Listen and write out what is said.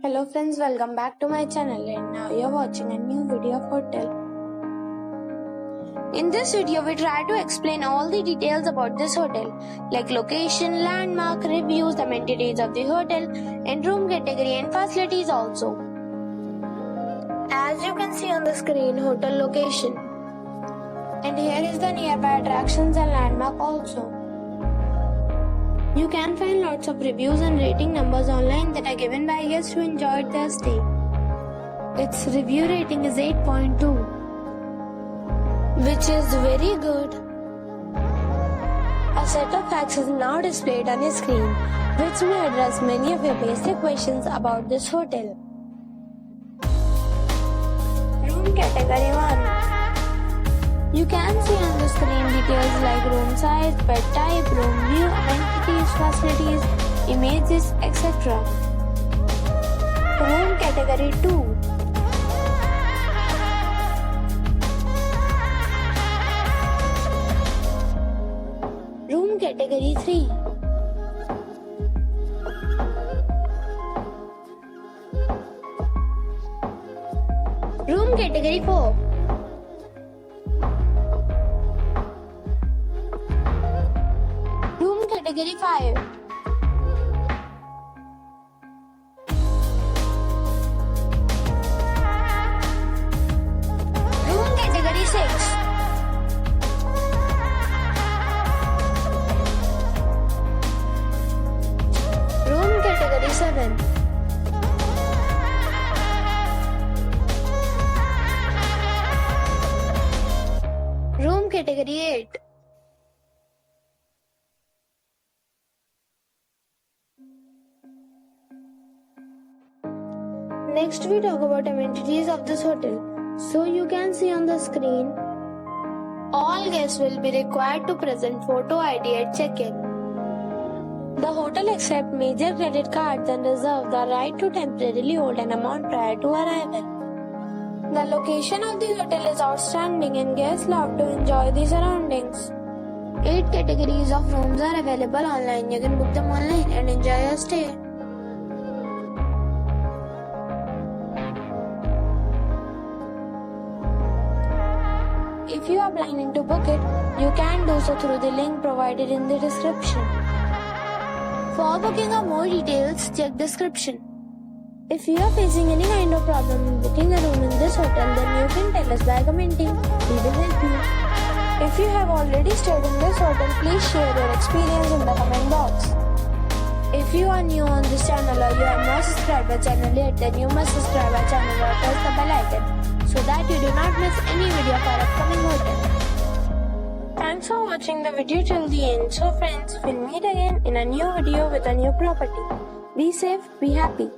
Hello friends, welcome back to my channel and now you're watching a new video of hotel. In this video, we try to explain all the details about this hotel like location, landmark, reviews, amenities of the hotel and room category and facilities also. As you can see on the screen, hotel location. And here is the nearby attractions and landmark also. You can find lots of reviews and rating numbers online that are given by guests who enjoyed their stay. Its review rating is 8.2, which is very good. A set of facts is now displayed on your screen, which may address many of your basic questions about this hotel. Room category 1. You can see on the screen details like room size, bed type, room view, amenities, facilities, images, etc. Room category 2. Room category 3. Room category 4. Category 5. Room category 6. Room category 7. Room category 8. Next we talk about amenities of this hotel. So you can see on the screen, all guests will be required to present photo ID at check-in. The hotel accepts major credit cards and reserves the right to temporarily hold an amount prior to arrival. The location of the hotel is outstanding and guests love to enjoy the surroundings. 8 categories of rooms are available online. You can book them online and enjoy your stay. If you are planning to book it, you can do so through the link provided in the description. For booking or more details, check description. If you are facing any kind of problem in booking a room in this hotel, then you can tell us by commenting. We will help you. If you have already stayed in this hotel, please share your experience in the comment box. If you are new on this channel or you have not subscribed our channel yet, then you must subscribe our channel or press the bell icon so that you do not miss any video of our upcoming hotel. Thanks for watching the video till the end. So friends, we'll meet again in a new video with a new property. Be safe, be happy.